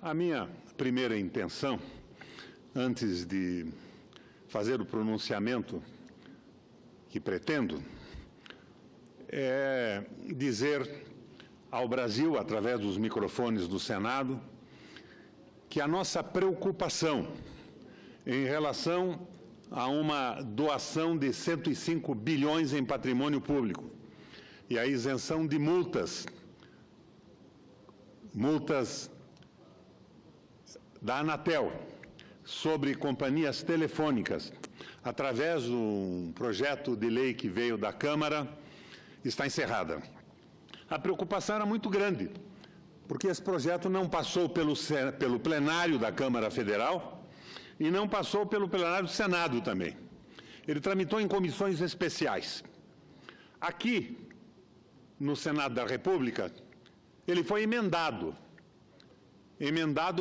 A minha primeira intenção, antes de fazer o pronunciamento que pretendo, é dizer ao Brasil, através dos microfones do Senado, que a nossa preocupação em relação a uma doação de 105 bilhões em patrimônio público e a isenção de multas da Anatel sobre companhias telefônicas, através de um projeto de lei que veio da Câmara, está encerrada. A preocupação era muito grande, porque esse projeto não passou pelo plenário da Câmara Federal e não passou pelo plenário do Senado também. Ele tramitou em comissões especiais. Aqui, no Senado da República, ele foi emendado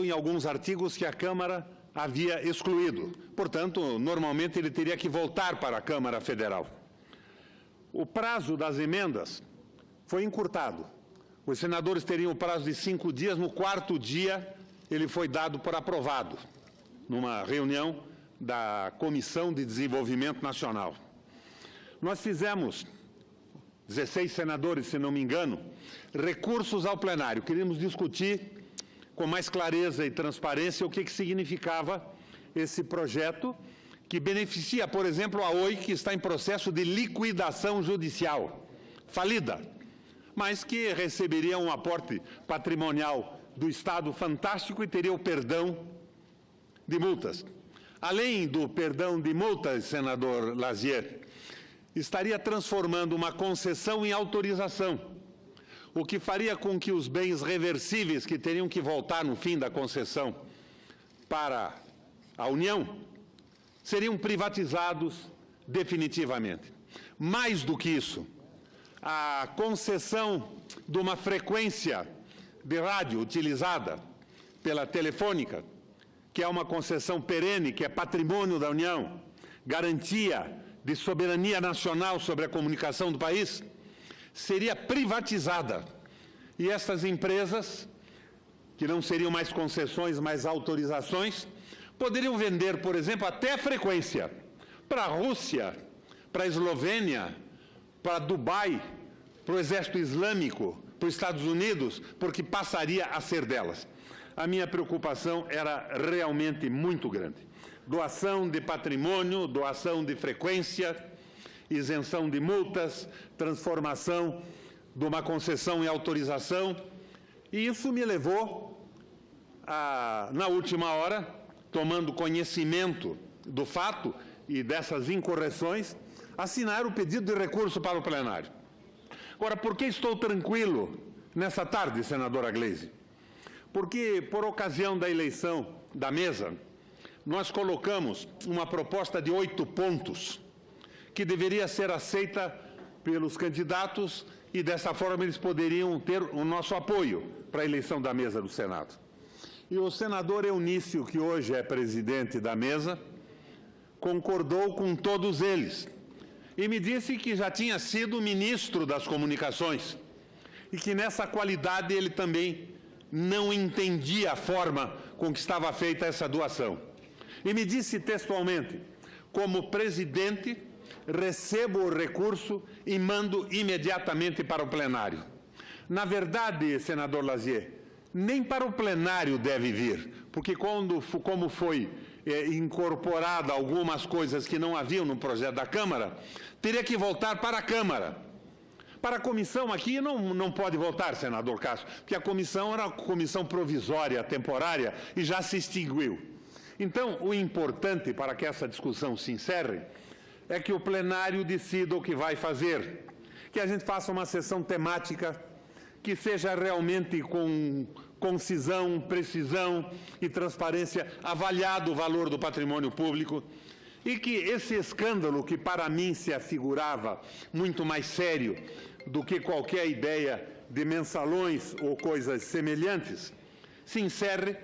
em alguns artigos que a Câmara havia excluído. Portanto, normalmente ele teria que voltar para a Câmara Federal. O prazo das emendas foi encurtado. Os senadores teriam o prazo de 5 dias, no 4º dia ele foi dado por aprovado, numa reunião da Comissão de Desenvolvimento Nacional. Nós fizemos, 16 senadores, se não me engano, recursos ao plenário. Queríamos discutir com mais clareza e transparência o que significava esse projeto, que beneficia, por exemplo, a Oi, que está em processo de liquidação judicial, falida, mas que receberia um aporte patrimonial do Estado fantástico e teria o perdão de multas. Além do perdão de multas, senador Lazier, estaria transformando uma concessão em autorização, o que faria com que os bens reversíveis que teriam que voltar no fim da concessão para a União seriam privatizados definitivamente. Mais do que isso, a concessão de uma frequência de rádio utilizada pela Telefônica, que é uma concessão perene, que é patrimônio da União, garantia de soberania nacional sobre a comunicação do país, seria privatizada. E essas empresas, que não seriam mais concessões, mas autorizações, poderiam vender, por exemplo, até frequência para a Rússia, para a Eslovênia, para Dubai, para o Exército Islâmico, para os Estados Unidos, porque passaria a ser delas. A minha preocupação era realmente muito grande. Doação de patrimônio, doação de frequência, isenção de multas, transformação de uma concessão em autorização. E isso me levou, na última hora, tomando conhecimento do fato e dessas incorreções, assinar o pedido de recurso para o plenário. Agora, por que estou tranquilo nessa tarde, senadora Gleisi? Porque, por ocasião da eleição da mesa, nós colocamos uma proposta de 8 pontos, que deveria ser aceita pelos candidatos e, dessa forma, eles poderiam ter o nosso apoio para a eleição da mesa do Senado. E o senador Eunício, que hoje é presidente da mesa, concordou com todos eles e me disse que já tinha sido ministro das Comunicações e que, nessa qualidade, ele também não entendia a forma com que estava feita essa doação. E me disse textualmente: como presidente, recebo o recurso e mando imediatamente para o plenário. Na verdade, senador Lazier, nem para o plenário deve vir, porque como foi incorporada algumas coisas que não haviam no projeto da Câmara, teria que voltar para a Câmara. Para a comissão aqui não pode voltar, senador Castro, porque a comissão era uma comissão provisória, temporária, e já se extinguiu. Então, o importante para que essa discussão se encerre é que o plenário decida o que vai fazer, que a gente faça uma sessão temática que seja realmente com concisão, precisão e transparência, avaliado o valor do patrimônio público, e que esse escândalo, que para mim se afigurava muito mais sério do que qualquer ideia de mensalões ou coisas semelhantes, se encerre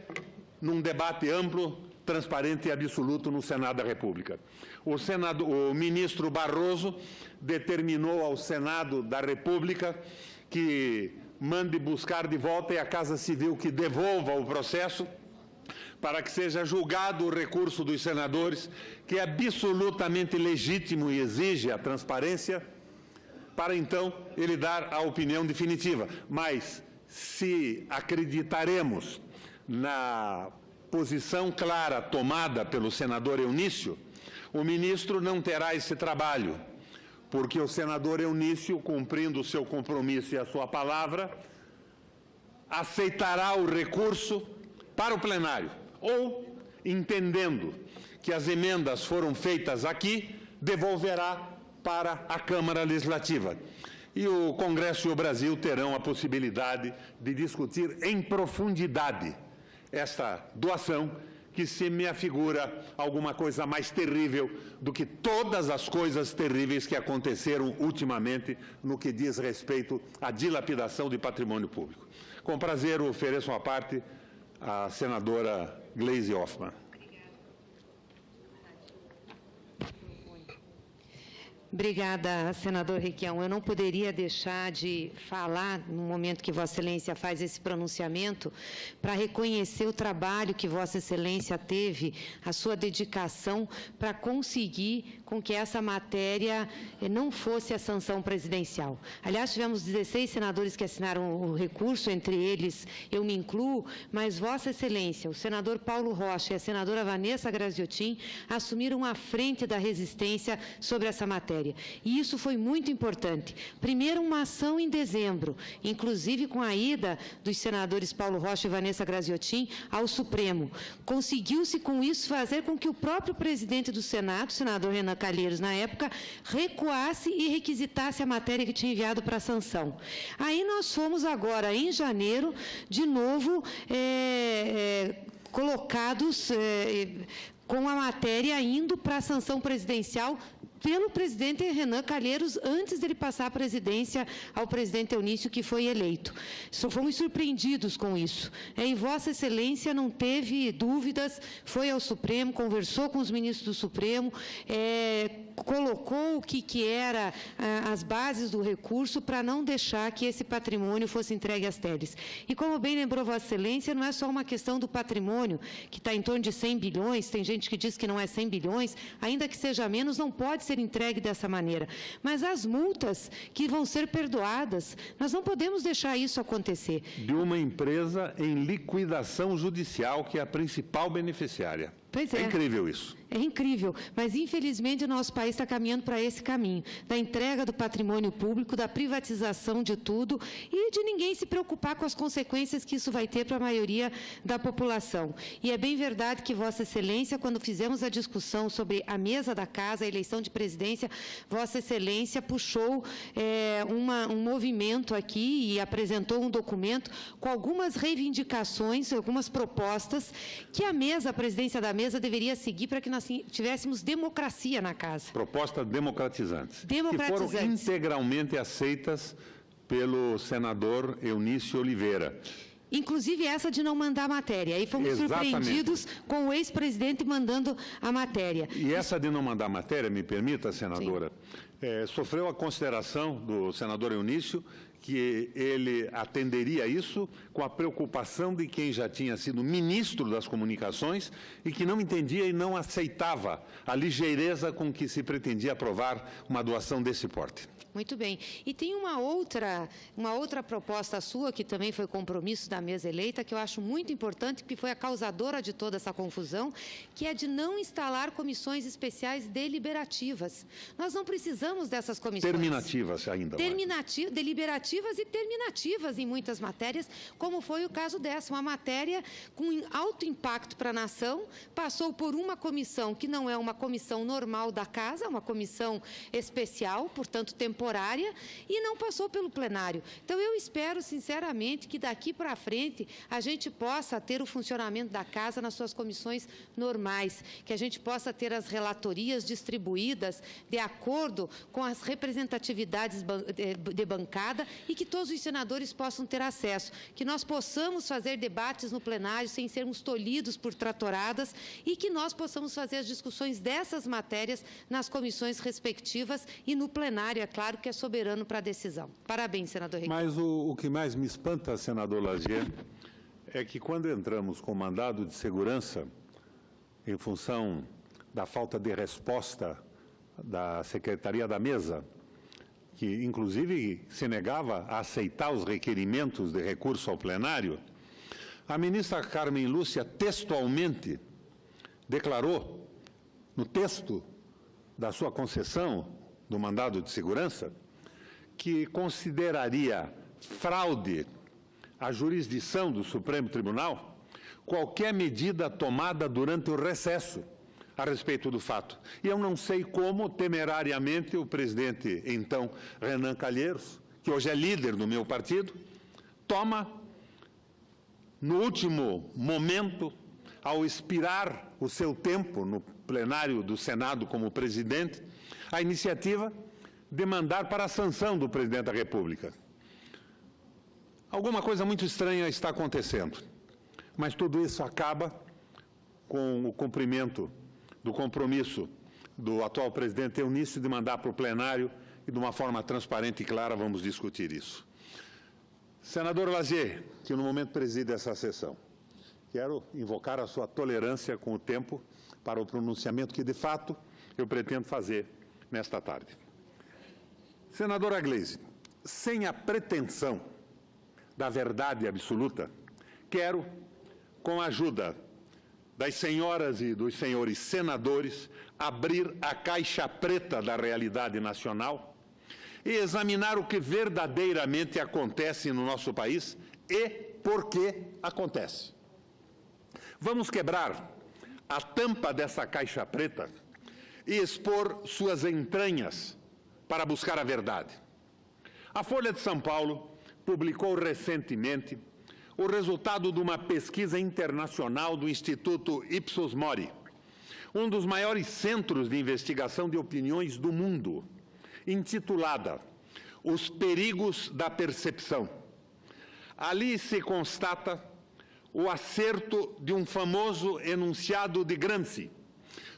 num debate amplo, transparente e absoluto no Senado da República. O ministro Barroso determinou ao Senado da República que mande buscar de volta e a Casa Civil que devolva o processo para que seja julgado o recurso dos senadores, que é absolutamente legítimo e exige a transparência, para então ele dar a opinião definitiva. Mas, se acreditaremos na posição clara tomada pelo senador Eunício, o ministro não terá esse trabalho, porque o senador Eunício, cumprindo o seu compromisso e a sua palavra, aceitará o recurso para o plenário, ou, entendendo que as emendas foram feitas aqui, devolverá para a Câmara Legislativa. E o Congresso e o Brasil terão a possibilidade de discutir em profundidade esta doação, que se me afigura alguma coisa mais terrível do que todas as coisas terríveis que aconteceram ultimamente no que diz respeito à dilapidação de patrimônio público. Com prazer, ofereço uma parte à senadora Gleisi Hoffmann. Obrigada, senador Requião. Eu não poderia deixar de falar, no momento que Vossa Excelência faz esse pronunciamento, para reconhecer o trabalho que Vossa Excelência teve, a sua dedicação para conseguir com que essa matéria não fosse a sanção presidencial. Aliás, tivemos 16 senadores que assinaram o recurso, entre eles eu me incluo, mas Vossa Excelência, o senador Paulo Rocha e a senadora Vanessa Graziotin assumiram a frente da resistência sobre essa matéria. E isso foi muito importante. Primeiro, uma ação em dezembro, inclusive com a ida dos senadores Paulo Rocha e Vanessa Graziotin ao Supremo. Conseguiu-se com isso fazer com que o próprio presidente do Senado, o senador Renan Calheiros, na época, recuasse e requisitasse a matéria que tinha enviado para a sanção. Aí nós fomos agora, em janeiro, de novo colocados com a matéria indo para a sanção presidencial pelo presidente Renan Calheiros, antes dele passar a presidência ao presidente Eunício, que foi eleito. Fomos surpreendidos com isso. E Vossa Excelência não teve dúvidas, foi ao Supremo, conversou com os ministros do Supremo, colocou o que era as bases do recurso para não deixar que esse patrimônio fosse entregue às teles. E como bem lembrou Vossa Excelência, não é só uma questão do patrimônio, que está em torno de 100 bilhões, tem gente que diz que não é 100 bilhões, ainda que seja menos, não pode ser entregue dessa maneira. Mas as multas que vão ser perdoadas, nós não podemos deixar isso acontecer. De uma empresa em liquidação judicial, que é a principal beneficiária. Pois é. É incrível isso. É incrível, mas infelizmente o nosso país está caminhando para esse caminho, da entrega do patrimônio público, da privatização de tudo e de ninguém se preocupar com as consequências que isso vai ter para a maioria da população. E é bem verdade que Vossa Excelência, quando fizemos a discussão sobre a mesa da casa, a eleição de presidência, Vossa Excelência puxou um movimento aqui e apresentou um documento com algumas reivindicações, algumas propostas que a presidência da mesa deveria seguir para que nós tivéssemos democracia na casa. Propostas democratizantes. Democratizantes. Que foram integralmente aceitas pelo senador Eunício Oliveira. Inclusive essa de não mandar a matéria. Aí fomos surpreendidos com o ex-presidente mandando a matéria. E essa de não mandar a matéria, me permita, senadora, sofreu a consideração do senador Eunício que ele atenderia isso com a preocupação de quem já tinha sido ministro das comunicações e que não entendia e não aceitava a ligeireza com que se pretendia aprovar uma doação desse porte. Muito bem. E tem uma outra proposta sua, que também foi compromisso da mesa eleita, que eu acho muito importante, que foi a causadora de toda essa confusão, que é de não instalar comissões especiais deliberativas. Nós não precisamos dessas comissões. Terminativas ainda. Deliberativas e terminativas em muitas matérias, como foi o caso dessa. Uma matéria com alto impacto para a nação, passou por uma comissão que não é uma comissão normal da casa, uma comissão especial, portanto, temporária, e não passou pelo plenário. Então, eu espero, sinceramente, que daqui para frente a gente possa ter o funcionamento da casa nas suas comissões normais, que a gente possa ter as relatorias distribuídas de acordo com as representatividades de bancada e que todos os senadores possam ter acesso, que nós possamos fazer debates no plenário sem sermos tolhidos por tratoradas e que nós possamos fazer as discussões dessas matérias nas comissões respectivas e no plenário, é claro, claro que é soberano para a decisão. Parabéns, senador Requião. Mas o que mais me espanta, senador Lazier, é que quando entramos com mandado de segurança, em função da falta de resposta da Secretaria da Mesa, que inclusive se negava a aceitar os requerimentos de recurso ao plenário, a ministra Carmen Lúcia textualmente declarou, no texto da sua concessão do mandado de segurança, que consideraria fraude à jurisdição do Supremo Tribunal qualquer medida tomada durante o recesso a respeito do fato. E eu não sei como, temerariamente, o presidente, então, Renan Calheiros, que hoje é líder do meu partido, toma, no último momento, ao expirar o seu tempo no plenário do Senado como presidente, a iniciativa de mandar para a sanção do presidente da República. Alguma coisa muito estranha está acontecendo, mas tudo isso acaba com o cumprimento do compromisso do atual presidente Eunício de mandar para o plenário e, de uma forma transparente e clara, vamos discutir isso. Senador Lazier, que no momento preside essa sessão, quero invocar a sua tolerância com o tempo para o pronunciamento que, de fato, eu pretendo fazer nesta tarde. Senadora Gleisi, sem a pretensão da verdade absoluta, quero, com a ajuda das senhoras e dos senhores senadores, abrir a caixa preta da realidade nacional e examinar o que verdadeiramente acontece no nosso país e por que acontece. Vamos quebrar a tampa dessa caixa preta e expor suas entranhas para buscar a verdade. A Folha de São Paulo publicou recentemente o resultado de uma pesquisa internacional do Instituto Ipsos Mori, um dos maiores centros de investigação de opiniões do mundo, intitulada Os Perigos da Percepção. Ali se constata o acerto de um famoso enunciado de Gramsci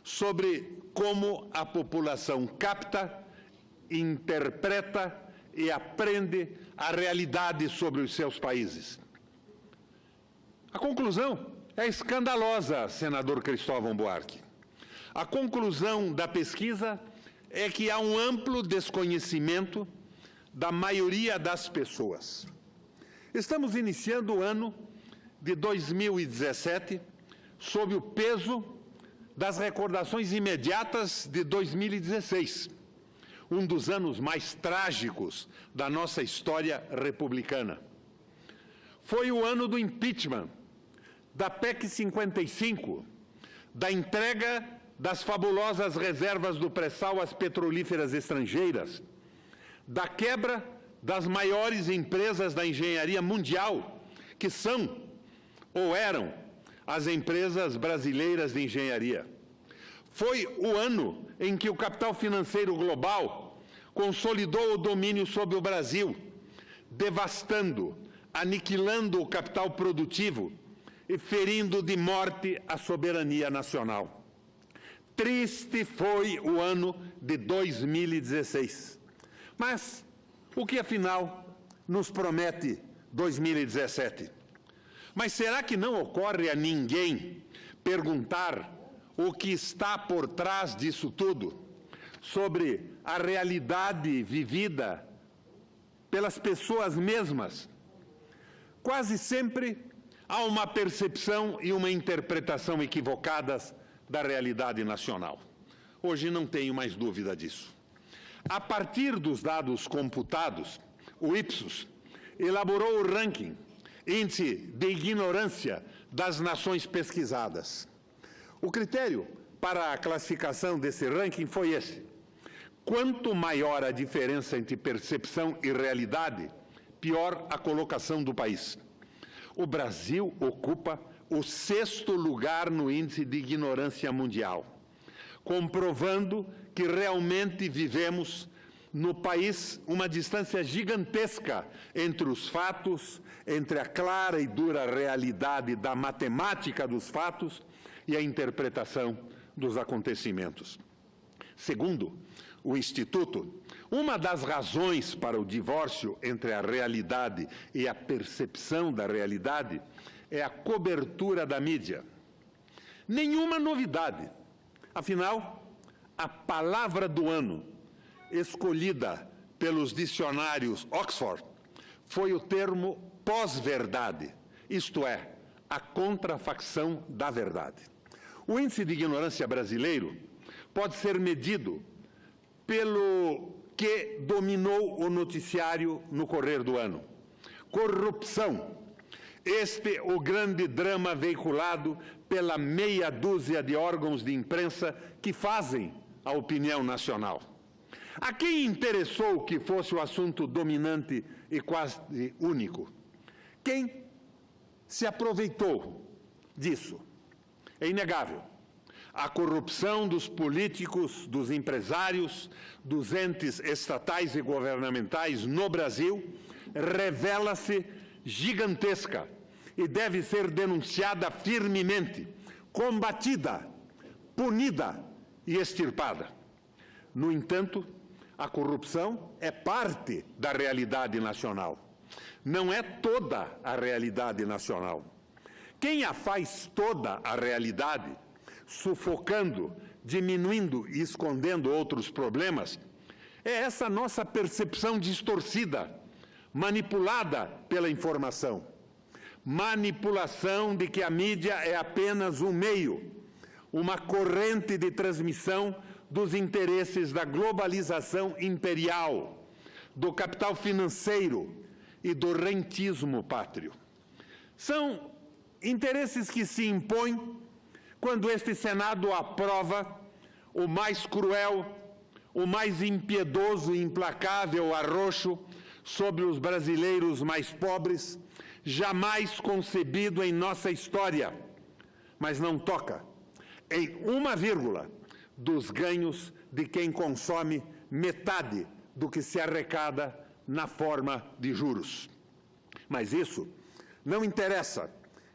sobre como a população capta, interpreta e aprende a realidade sobre os seus países. A conclusão é escandalosa, senador Cristóvão Buarque. A conclusão da pesquisa é que há um amplo desconhecimento da maioria das pessoas. Estamos iniciando o ano de 2017 sob o peso das recordações imediatas de 2016, um dos anos mais trágicos da nossa história republicana. Foi o ano do impeachment, da PEC 55, da entrega das fabulosas reservas do pré-sal às petrolíferas estrangeiras, da quebra das maiores empresas da engenharia mundial, que são ou eram as empresas brasileiras de engenharia. Foi o ano em que o capital financeiro global consolidou o domínio sobre o Brasil, devastando, aniquilando o capital produtivo e ferindo de morte a soberania nacional. Triste foi o ano de 2016. Mas o que, afinal, nos promete 2017? Mas será que não ocorre a ninguém perguntar o que está por trás disso tudo, sobre a realidade vivida pelas pessoas mesmas? Quase sempre há uma percepção e uma interpretação equivocadas da realidade nacional. Hoje não tenho mais dúvida disso. A partir dos dados computados, o Ipsos elaborou o ranking, índice de ignorância das nações pesquisadas. O critério para a classificação desse ranking foi esse: quanto maior a diferença entre percepção e realidade, pior a colocação do país. O Brasil ocupa o 6º lugar no índice de ignorância mundial, comprovando que realmente vivemos no país uma distância gigantesca entre os fatos, entre a clara e dura realidade da matemática dos fatos e a interpretação dos acontecimentos. Segundo, o Instituto, uma das razões para o divórcio entre a realidade e a percepção da realidade é a cobertura da mídia. Nenhuma novidade. Afinal, a palavra do ano, escolhida pelos dicionários Oxford, foi o termo pós-verdade, isto é, a contrafacção da verdade. O índice de ignorância brasileiro pode ser medido pelo que dominou o noticiário no correr do ano. Corrupção. Este o grande drama veiculado pela meia dúzia de órgãos de imprensa que fazem a opinião nacional. A quem interessou que fosse o assunto dominante e quase único? Quem se aproveitou disso? É inegável. A corrupção dos políticos, dos empresários, dos entes estatais e governamentais no Brasil revela-se gigantesca e deve ser denunciada firmemente, combatida, punida e extirpada. No entanto, a corrupção é parte da realidade nacional. Não é toda a realidade nacional. Quem a faz toda a realidade, sufocando, diminuindo e escondendo outros problemas, é essa nossa percepção distorcida, manipulada pela informação. Manipulação de que a mídia é apenas um meio, uma corrente de transmissão dos interesses da globalização imperial, do capital financeiro e do rentismo pátrio. São interesses que se impõem quando este Senado aprova o mais cruel, o mais impiedoso e implacável arroxo sobre os brasileiros mais pobres, jamais concebido em nossa história, mas não toca em 1,, dos ganhos de quem consome metade do que se arrecada na forma de juros. Mas isso não interessa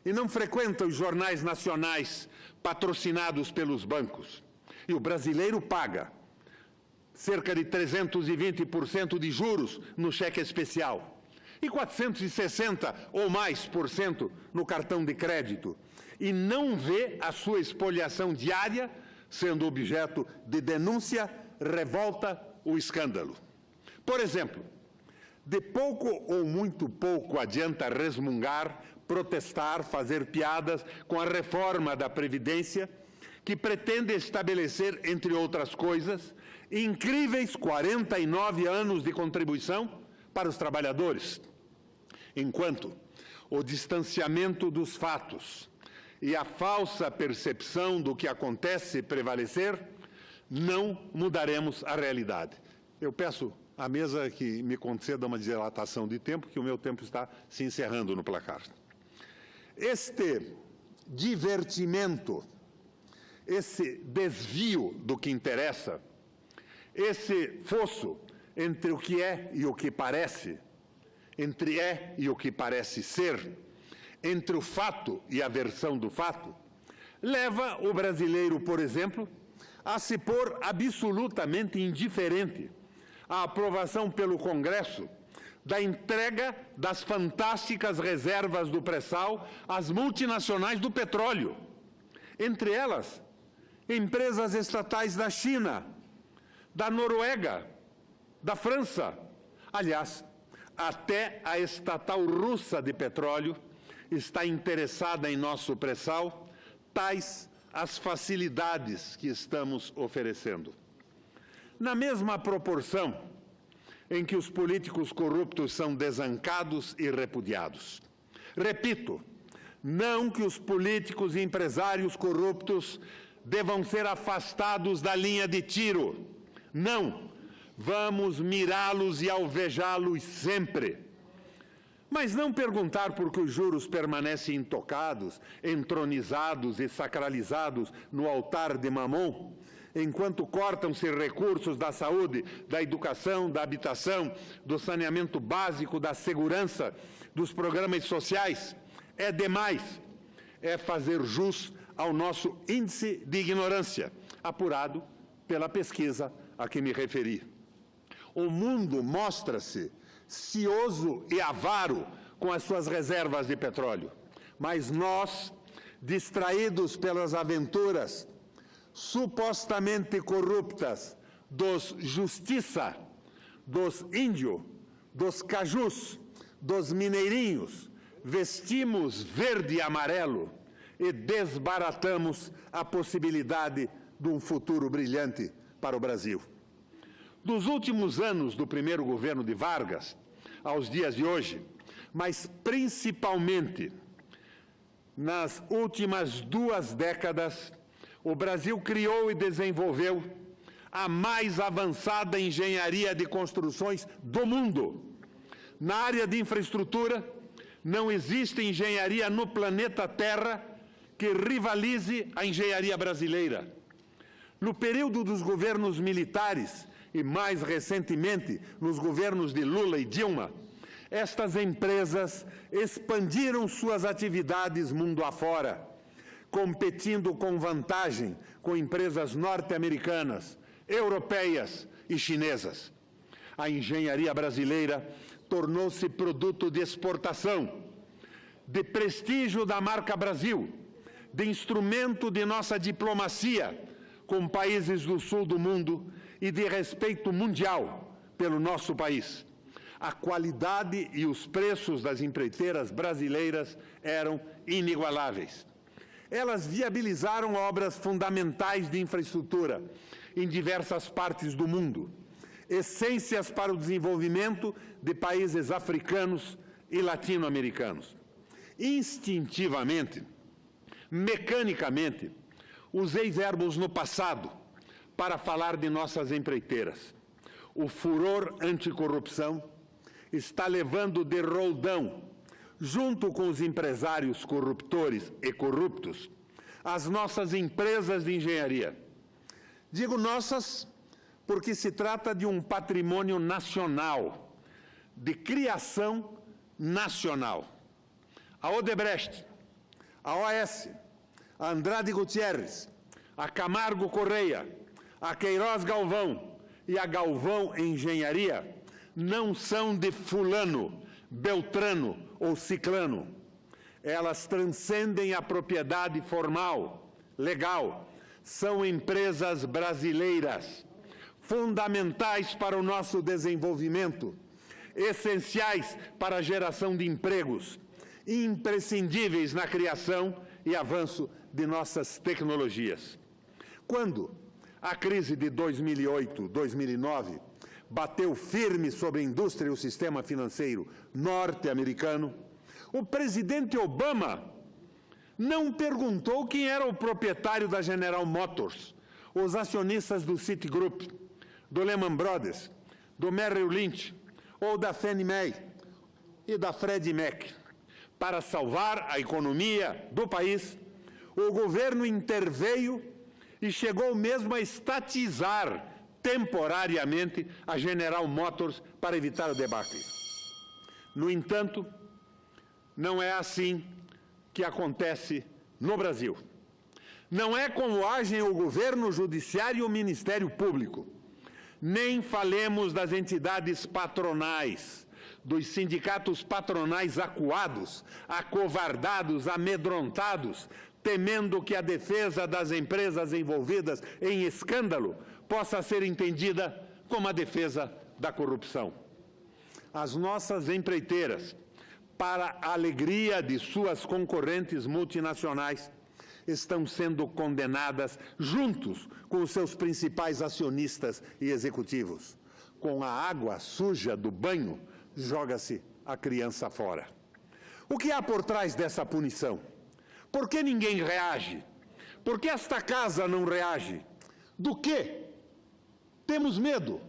e não frequenta os jornais nacionais patrocinados pelos bancos. E o brasileiro paga cerca de 320% de juros no cheque especial e 460% ou mais por cento no cartão de crédito, e não vê a sua espoliação diária sendo objeto de denúncia, revolta ou escândalo. Por exemplo, de pouco ou muito pouco adianta resmungar, protestar, fazer piadas com a reforma da Previdência, que pretende estabelecer, entre outras coisas, incríveis 49 anos de contribuição para os trabalhadores, enquanto o distanciamento dos fatos e a falsa percepção do que acontece prevalecer, não mudaremos a realidade. Eu peço à mesa que me conceda uma dilatação de tempo, que o meu tempo está se encerrando no placar. Este divertimento, esse desvio do que interessa, esse fosso entre o que é e o que parece, entre é e o que parece ser, entre o fato e a versão do fato, leva o brasileiro, por exemplo, a se pôr absolutamente indiferente à aprovação pelo Congresso da entrega das fantásticas reservas do pré-sal às multinacionais do petróleo, entre elas empresas estatais da China, da Noruega, da França. Aliás, até a estatal russa de petróleo está interessada em nosso pré-sal, tais as facilidades que estamos oferecendo. Na mesma proporção em que os políticos corruptos são desancados e repudiados. Repito, não que os políticos e empresários corruptos devam ser afastados da linha de tiro. Não, vamos mirá-los e alvejá-los sempre. Mas não perguntar por que os juros permanecem intocados, entronizados e sacralizados no altar de Mamon, enquanto cortam-se recursos da saúde, da educação, da habitação, do saneamento básico, da segurança, dos programas sociais, é demais. É fazer jus ao nosso índice de ignorância, apurado pela pesquisa a que me referi. O mundo mostra-se cioso e avaro com as suas reservas de petróleo, mas nós, distraídos pelas aventuras supostamente corruptas dos justiça, dos índios, dos cajus, dos mineirinhos, vestimos verde e amarelo e desbaratamos a possibilidade de um futuro brilhante para o Brasil. Dos últimos anos do primeiro governo de Vargas aos dias de hoje, mas principalmente nas últimas 2 décadas, o Brasil criou e desenvolveu a mais avançada engenharia de construções do mundo. Na área de infraestrutura, não existe engenharia no planeta Terra que rivalize a engenharia brasileira. No período dos governos militares e, mais recentemente, nos governos de Lula e Dilma, estas empresas expandiram suas atividades mundo afora, competindo com vantagem com empresas norte-americanas, europeias e chinesas. A engenharia brasileira tornou-se produto de exportação, de prestígio da marca Brasil, de instrumento de nossa diplomacia com países do sul do mundo e de respeito mundial pelo nosso país. A qualidade e os preços das empreiteiras brasileiras eram inigualáveis. Elas viabilizaram obras fundamentais de infraestrutura em diversas partes do mundo, essências para o desenvolvimento de países africanos e latino-americanos. Instintivamente, mecanicamente, usei verbos no passado para falar de nossas empreiteiras. O furor anticorrupção está levando de roldão, junto com os empresários corruptores e corruptos, as nossas empresas de engenharia. Digo nossas porque se trata de um patrimônio nacional, de criação nacional. A Odebrecht, a OAS, a Andrade Gutierrez, a Camargo Correia, a Queiroz Galvão e a Galvão Engenharia não são de fulano, beltrano ou ciclano. Elas transcendem a propriedade formal, legal. São empresas brasileiras, fundamentais para o nosso desenvolvimento, essenciais para a geração de empregos, imprescindíveis na criação e avanço de nossas tecnologias. Quando a crise de 2008, 2009 bateu firme sobre a indústria e o sistema financeiro norte-americano, o presidente Obama não perguntou quem era o proprietário da General Motors, os acionistas do Citigroup, do Lehman Brothers, do Merrill Lynch ou da Fannie Mae e da Freddie Mac. Para salvar a economia do país, o governo interveio e chegou mesmo a estatizar temporariamente a General Motors para evitar o debacle. No entanto, não é assim que acontece no Brasil. Não é como agem o governo, o judiciário e o Ministério Público. Nem falemos das entidades patronais, dos sindicatos patronais acuados, acovardados, amedrontados, temendo que a defesa das empresas envolvidas em escândalo possa ser entendida como a defesa da corrupção. As nossas empreiteiras, para a alegria de suas concorrentes multinacionais, estão sendo condenadas juntos com os seus principais acionistas e executivos. Com a água suja do banho, joga-se a criança fora. O que há por trás dessa punição? Por que ninguém reage? Por que esta casa não reage? Do quê? Temos medo.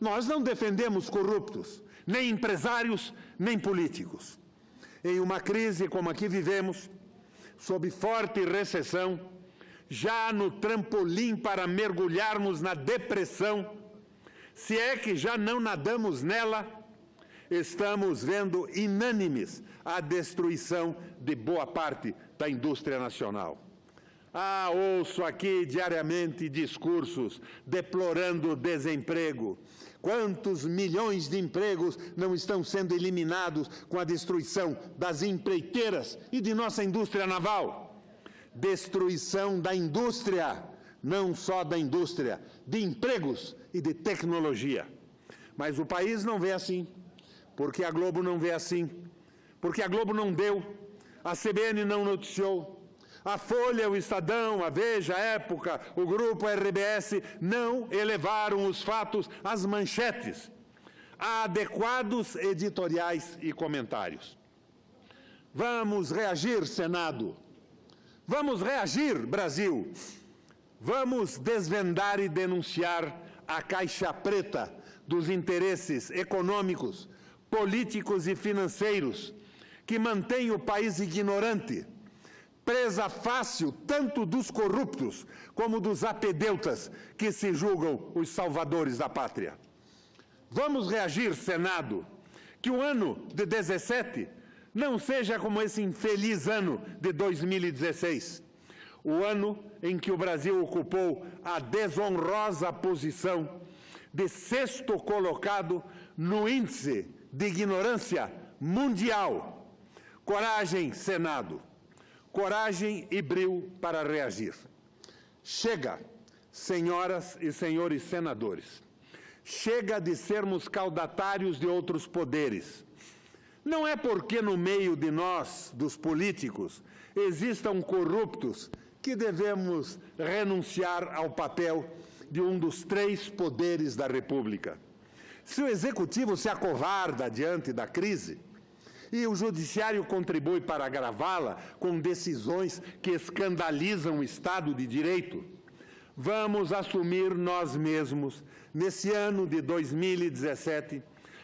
Nós não defendemos corruptos, nem empresários, nem políticos. Em uma crise como a que vivemos, sob forte recessão, já no trampolim para mergulharmos na depressão, se é que já não nadamos nela, estamos vendo inânimes a destruição de boa parte da indústria nacional. Ouço aqui diariamente discursos deplorando o desemprego. Quantos milhões de empregos não estão sendo eliminados com a destruição das empreiteiras e de nossa indústria naval? Destruição da indústria, não só da indústria, de empregos e de tecnologia. Mas o país não vê assim, porque a Globo não vê assim, porque a Globo não deu, a CBN não noticiou, a Folha, o Estadão, a Veja, a Época, o Grupo RBS não elevaram os fatos às manchetes, a adequados editoriais e comentários. Vamos reagir, Senado. Vamos reagir, Brasil. Vamos desvendar e denunciar a caixa preta dos interesses econômicos, políticos e financeiros que mantém o país ignorante, presa fácil tanto dos corruptos como dos apedeutas que se julgam os salvadores da pátria. Vamos reagir, Senado, que o ano de 17 não seja como esse infeliz ano de 2016, o ano em que o Brasil ocupou a desonrosa posição de 6º colocado no índice de ignorância mundial. Coragem, Senado. Coragem e brio para reagir. Chega, senhoras e senhores senadores. Chega de sermos caudatários de outros poderes. Não é porque no meio de nós, dos políticos, existam corruptos que devemos renunciar ao papel de um dos 3 poderes da República. Se o Executivo se acovarda diante da crise, e o Judiciário contribui para agravá-la com decisões que escandalizam o Estado de Direito, vamos assumir nós mesmos, nesse ano de 2017,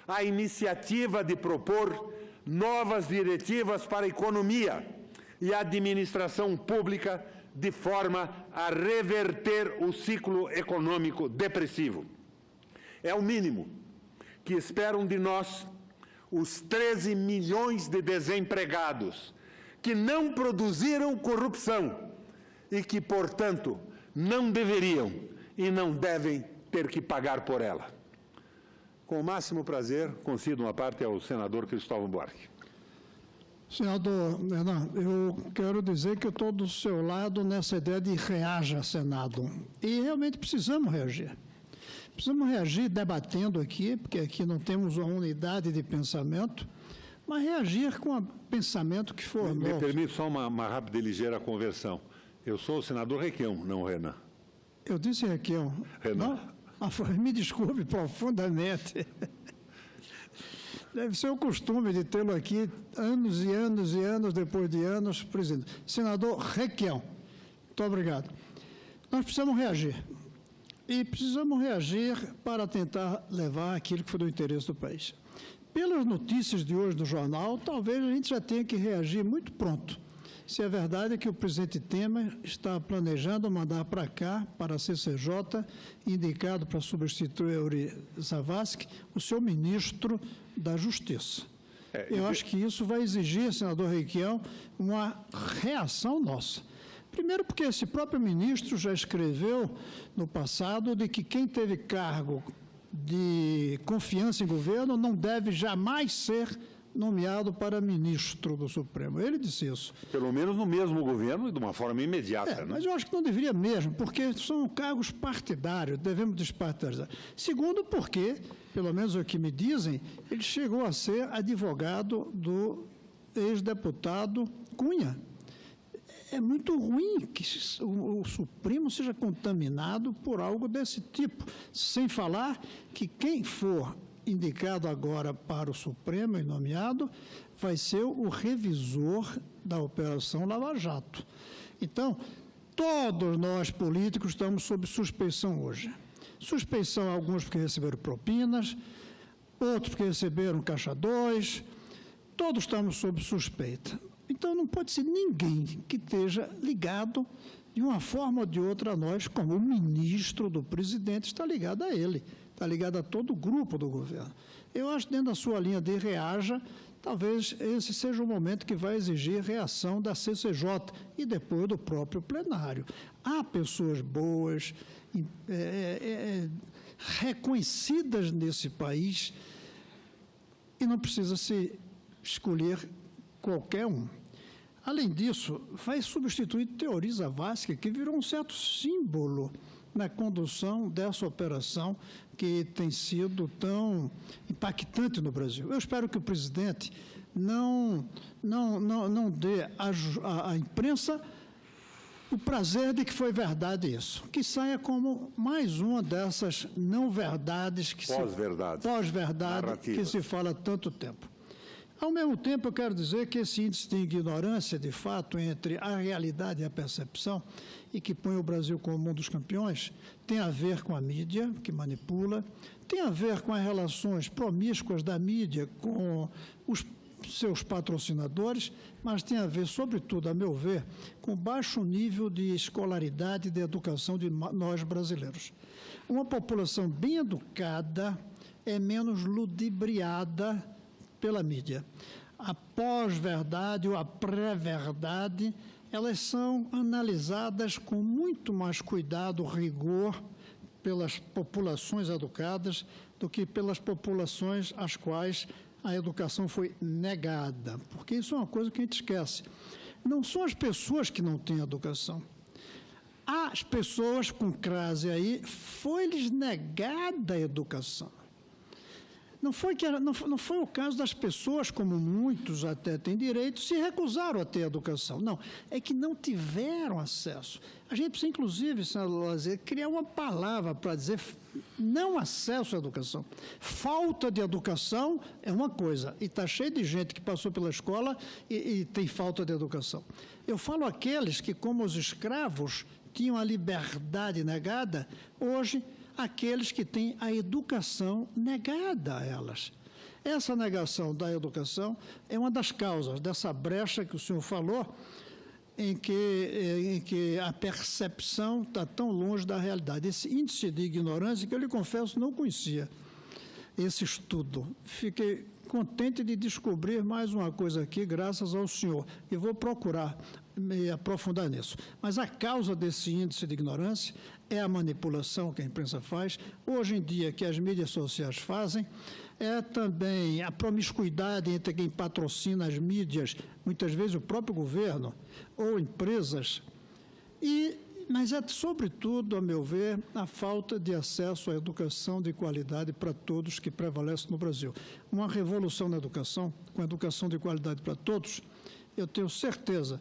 a iniciativa de propor novas diretivas para a economia e a administração pública de forma a reverter o ciclo econômico depressivo. É o mínimo que esperam de nós os 13 milhões de desempregados que não produziram corrupção e que, portanto, não deveriam e não devem ter que pagar por ela. Com o máximo prazer, concedo uma parte ao senador Cristóvão Buarque. Senador Renan, eu quero dizer que eu estou do seu lado nessa ideia de reaja, Senado. E realmente precisamos reagir. Precisamos reagir debatendo aqui, porque aqui não temos uma unidade de pensamento, mas reagir com o pensamento que for novo. Me permite só uma rápida e ligeira conversão. Eu sou o senador Requião, não Renan. Eu disse Requião. Renan. Me desculpe profundamente. Deve ser o costume de tê-lo aqui anos e anos e anos depois de anos, presidente. Senador Requião, muito obrigado. Nós precisamos reagir. E precisamos reagir para tentar levar aquilo que foi do interesse do país. Pelas notícias de hoje no jornal, talvez a gente já tenha que reagir muito pronto. Se é verdade que o presidente Temer está planejando mandar para cá, para a CCJ, indicado para substituir Euri Zavascki, o seu ministro da Justiça. Eu acho que isso vai exigir, senador Requião, uma reação nossa. Primeiro porque esse próprio ministro já escreveu no passado de que quem teve cargo de confiança em governo não deve jamais ser nomeado para ministro do Supremo. Ele disse isso. Pelo menos no mesmo governo e de uma forma imediata. Né? Mas eu acho que não deveria mesmo, porque são cargos partidários, devemos despartidarizar. Segundo porque, pelo menos o que me dizem, ele chegou a ser advogado do ex-deputado Cunha. É muito ruim que o Supremo seja contaminado por algo desse tipo, sem falar que quem for indicado agora para o Supremo e nomeado vai ser o revisor da Operação Lava Jato. Então, todos nós políticos estamos sob suspeição hoje. Suspeição alguns porque receberam propinas, outros porque receberam caixa 2, todos estamos sob suspeita. Então, não pode ser ninguém que esteja ligado de uma forma ou de outra a nós, como o ministro do presidente está ligado a ele, está ligado a todo o grupo do governo. Eu acho que dentro da sua linha de reaja, talvez esse seja o momento que vai exigir reação da CCJ e depois do próprio plenário. Há pessoas boas, reconhecidas nesse país, e não precisa se escolher qualquer um. Além disso, vai substituir Teori Zavascki, que virou um certo símbolo na condução dessa operação que tem sido tão impactante no Brasil. Eu espero que o presidente não dê à imprensa o prazer de que foi verdade isso, que saia como mais uma dessas não-verdades que pós-verdade que se fala há tanto tempo. Ao mesmo tempo, eu quero dizer que esse índice de ignorância, de fato, entre a realidade e a percepção, e que põe o Brasil como um dos campeões, tem a ver com a mídia, que manipula, tem a ver com as relações promíscuas da mídia com os seus patrocinadores, mas tem a ver, sobretudo, a meu ver, com baixo nível de escolaridade e de educação de nós brasileiros. Uma população bem educada é menos ludibriada pela mídia. A pós-verdade ou a pré-verdade, elas são analisadas com muito mais cuidado, rigor, pelas populações educadas do que pelas populações às quais a educação foi negada, porque isso é uma coisa que a gente esquece. Não são as pessoas que não têm educação. As pessoas com crase aí, foi-lhes negada a educação. Não foi o caso das pessoas, como muitos até têm direito, se recusaram a ter educação. Não, é que não tiveram acesso. A gente precisa, inclusive, senador Lazzeri, criar uma palavra para dizer não acesso à educação. Falta de educação é uma coisa, e está cheio de gente que passou pela escola e tem falta de educação. Eu falo aqueles que, como os escravos, tinham a liberdade negada, hoje aqueles que têm a educação negada a elas. Essa negação da educação é uma das causas dessa brecha que o senhor falou, em que a percepção está tão longe da realidade. Esse índice de ignorância, que eu lhe confesso, não conhecia esse estudo. Fiquei contente de descobrir mais uma coisa aqui, graças ao senhor, e vou procurar me aprofundar nisso. Mas a causa desse índice de ignorância é a manipulação que a imprensa faz, hoje em dia que as mídias sociais fazem, é também a promiscuidade entre quem patrocina as mídias, muitas vezes o próprio governo ou empresas, mas é, sobretudo, a meu ver, a falta de acesso à educação de qualidade para todos que prevalece no Brasil. Uma revolução na educação, com educação de qualidade para todos, eu tenho certeza,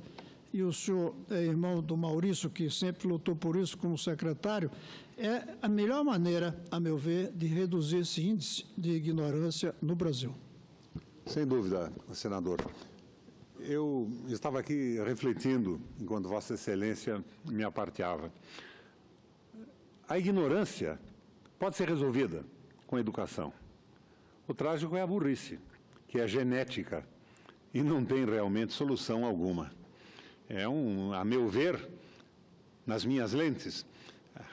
e o senhor é irmão do Maurício, que sempre lutou por isso como secretário, é a melhor maneira, a meu ver, de reduzir esse índice de ignorância no Brasil. Sem dúvida, senador. Eu estava aqui refletindo, enquanto Vossa Excelência me aparteava. A ignorância pode ser resolvida com a educação. O trágico é a burrice, que é genética e não tem realmente solução alguma. A meu ver, nas minhas lentes,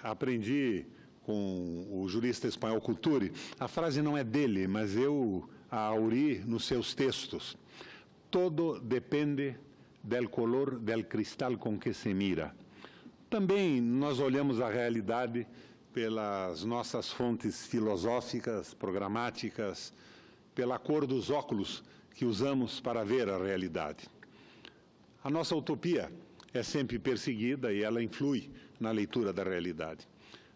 aprendi com o jurista espanhol Couturi, a frase não é dele, mas eu a auri nos seus textos. Todo depende del color del cristal com que se mira. Também nós olhamos a realidade pelas nossas fontes filosóficas, programáticas, pela cor dos óculos que usamos para ver a realidade. A nossa utopia é sempre perseguida e ela influi na leitura da realidade.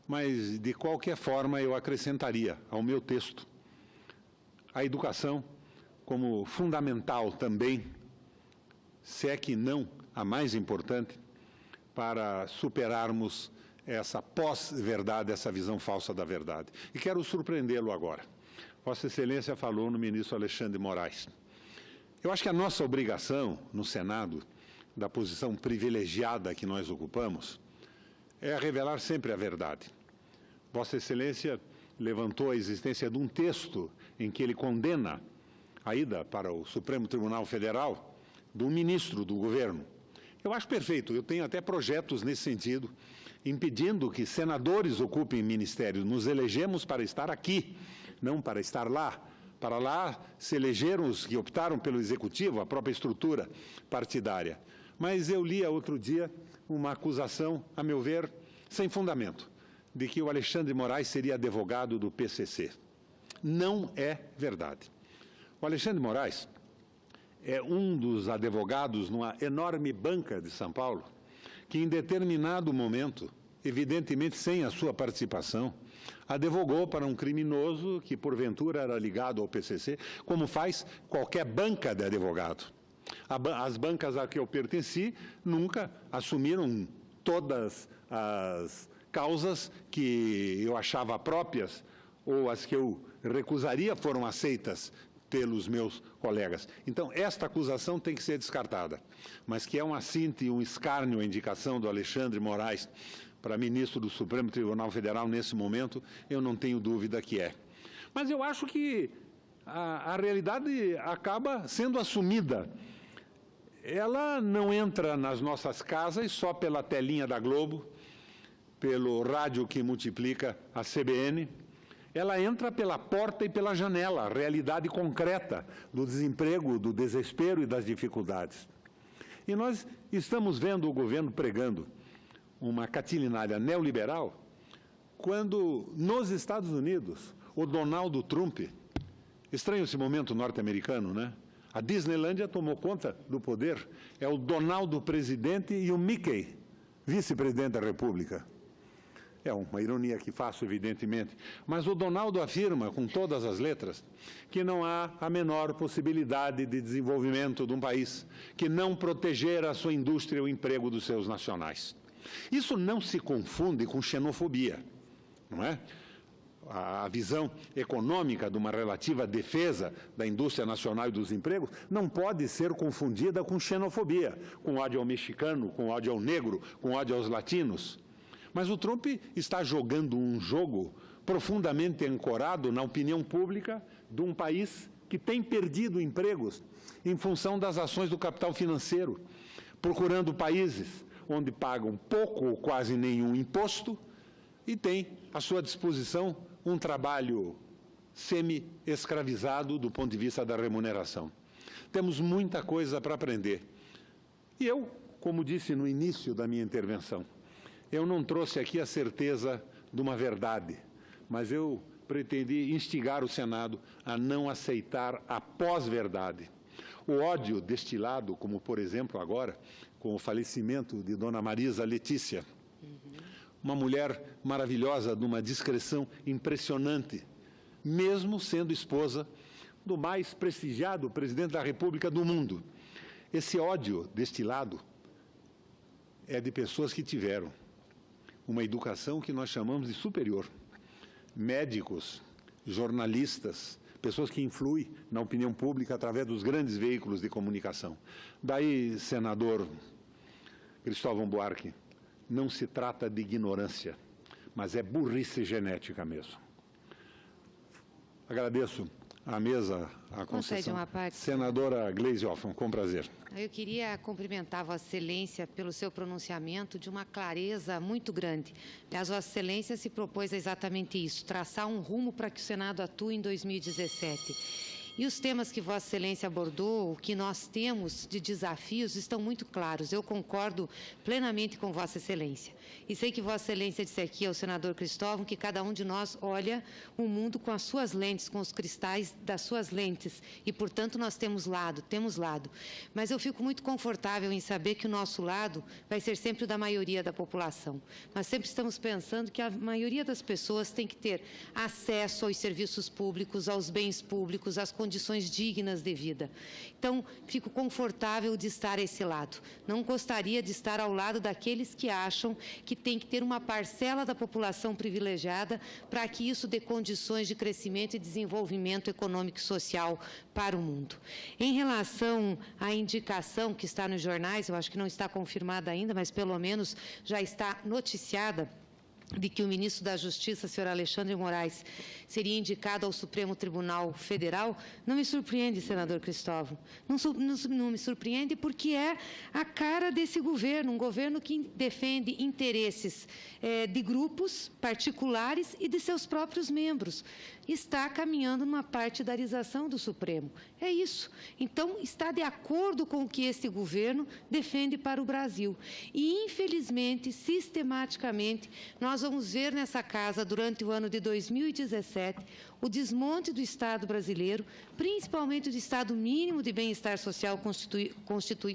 Mas, de qualquer forma, eu acrescentaria ao meu texto a educação como fundamental também, se é que não a mais importante, para superarmos essa pós-verdade, essa visão falsa da verdade. E quero surpreendê-lo agora. Vossa Excelência falou no ministro Alexandre de Moraes. Eu acho que a nossa obrigação no Senado, da posição privilegiada que nós ocupamos, é revelar sempre a verdade. Vossa Excelência levantou a existência de um texto em que ele condena a ida para o Supremo Tribunal Federal do ministro do governo. Eu acho perfeito, eu tenho até projetos nesse sentido, impedindo que senadores ocupem ministérios. Nos elegemos para estar aqui, não para estar lá, Para lá se elegeram os que optaram pelo executivo, a própria estrutura partidária. Mas eu li outro dia uma acusação, a meu ver, sem fundamento, de que o Alexandre Moraes seria advogado do PCC. Não é verdade. O Alexandre Moraes é um dos advogados numa enorme banca de São Paulo, que em determinado momento, evidentemente sem a sua participação, advogou para um criminoso que porventura era ligado ao PCC, como faz qualquer banca de advogado. As bancas a que eu pertenci nunca assumiram todas as causas que eu achava próprias ou as que eu recusaria foram aceitas pelos meus colegas. Então, esta acusação tem que ser descartada. Mas que é um assinte e um escárnio a indicação do Alexandre Moraes para ministro do Supremo Tribunal Federal nesse momento, eu não tenho dúvida que é. Mas eu acho que a realidade acaba sendo assumida. Ela não entra nas nossas casas só pela telinha da Globo, pelo rádio que multiplica a CBN. Ela entra pela porta e pela janela, a realidade concreta do desemprego, do desespero e das dificuldades. E nós estamos vendo o governo pregando uma catilinária neoliberal, quando nos Estados Unidos, o Donald Trump, estranho esse momento norte-americano, né? A Disneylândia tomou conta do poder, é o Donald presidente e o Mickey vice-presidente da República. É uma ironia que faço, evidentemente, mas o Donald afirma, com todas as letras, que não há a menor possibilidade de desenvolvimento de um país que não proteger a sua indústria e o emprego dos seus nacionais. Isso não se confunde com xenofobia, não é? A visão econômica de uma relativa defesa da indústria nacional e dos empregos não pode ser confundida com xenofobia, com ódio ao mexicano, com ódio ao negro, com ódio aos latinos. Mas o Trump está jogando um jogo profundamente ancorado na opinião pública de um país que tem perdido empregos em função das ações do capital financeiro, procurando países onde pagam pouco ou quase nenhum imposto e tem à sua disposição um trabalho semi-escravizado do ponto de vista da remuneração. Temos muita coisa para aprender. E eu, como disse no início da minha intervenção, eu não trouxe aqui a certeza de uma verdade, mas eu pretendi instigar o Senado a não aceitar a pós-verdade. O ódio destilado, como por exemplo agora, com o falecimento de Dona Marisa Letícia, uma mulher maravilhosa, de uma discrição impressionante, mesmo sendo esposa do mais prestigiado presidente da República do mundo. Esse ódio destilado é de pessoas que tiveram uma educação que nós chamamos de superior. Médicos, jornalistas, pessoas que influem na opinião pública através dos grandes veículos de comunicação. Daí, senador Cristóvão Buarque, não se trata de ignorância, mas é burrice genética mesmo. Agradeço à mesa, à concessão. Senadora Gleisi Hoffmann, com prazer. Eu queria cumprimentar Vossa Excelência pelo seu pronunciamento de uma clareza muito grande. Aliás, Vossa Excelência se propôs a exatamente isso, traçar um rumo para que o Senado atue em 2017. E os temas que Vossa Excelência abordou, o que nós temos de desafios, estão muito claros. Eu concordo plenamente com Vossa Excelência. E sei que Vossa Excelência disse aqui ao senador Cristóvão que cada um de nós olha o mundo com as suas lentes, com os cristais das suas lentes. E, portanto, nós temos lado. Mas eu fico muito confortável em saber que o nosso lado vai ser sempre o da maioria da população. Nós sempre estamos pensando que a maioria das pessoas tem que ter acesso aos serviços públicos, aos bens públicos, às condições dignas de vida. Então, fico confortável de estar a esse lado. Não gostaria de estar ao lado daqueles que acham que tem que ter uma parcela da população privilegiada para que isso dê condições de crescimento e desenvolvimento econômico e social para o mundo. Em relação à indicação que está nos jornais, eu acho que não está confirmada ainda, mas pelo menos já está noticiada, de que o ministro da Justiça, senhor Alexandre de Moraes, seria indicado ao Supremo Tribunal Federal, não me surpreende, senador Cristóvão. Não me surpreende porque é a cara desse governo, um governo que defende interesses de grupos particulares e de seus próprios membros. Está caminhando numa partidarização do Supremo. É isso. Então, está de acordo com o que esse governo defende para o Brasil. E, infelizmente, sistematicamente, nós vamos ver nessa casa, durante o ano de 2017, o desmonte do Estado brasileiro, principalmente do Estado mínimo de bem-estar social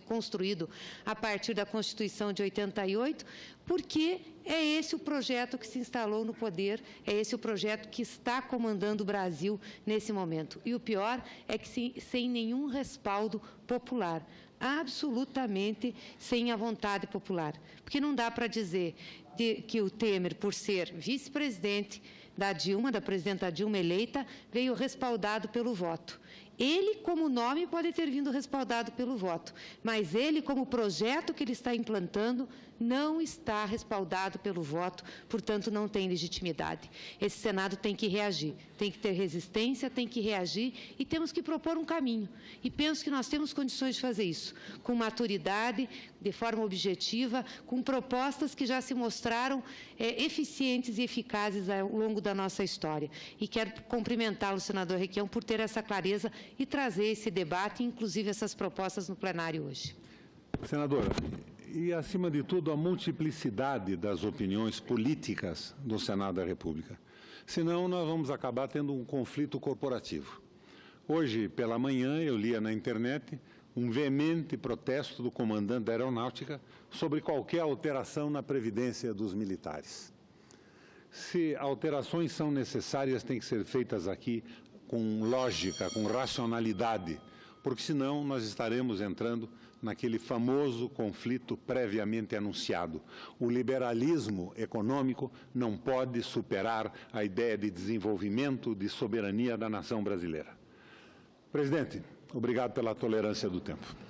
construído a partir da Constituição de 88, porque é esse o projeto que se instalou no poder, é esse o projeto que está comandando o Brasil nesse momento. E o pior é que sem nenhum respaldo popular, absolutamente sem a vontade popular. Porque não dá para dizer que o Temer, por ser vice-presidente da Dilma, da presidenta Dilma eleita, veio respaldado pelo voto. Ele, como nome, pode ter vindo respaldado pelo voto, mas ele, como projeto que ele está implantando, não está respaldado pelo voto, portanto, não tem legitimidade. Esse Senado tem que reagir, tem que ter resistência, tem que reagir e temos que propor um caminho. E penso que nós temos condições de fazer isso, com maturidade, de forma objetiva, com propostas que já se mostraram eficientes e eficazes ao longo da nossa história. E quero cumprimentá-lo, senador Requião, por ter essa clareza e trazer esse debate, inclusive essas propostas no plenário hoje. Senadora, e acima de tudo a multiplicidade das opiniões políticas do Senado da República. Senão nós vamos acabar tendo um conflito corporativo. Hoje, pela manhã, eu lia na internet um veemente protesto do comandante da Aeronáutica sobre qualquer alteração na previdência dos militares. Se alterações são necessárias, têm que ser feitas aqui com lógica, com racionalidade, porque senão nós estaremos entrando naquele famoso conflito previamente anunciado. O liberalismo econômico não pode superar a ideia de desenvolvimento, de soberania da nação brasileira. Presidente, obrigado pela tolerância do tempo.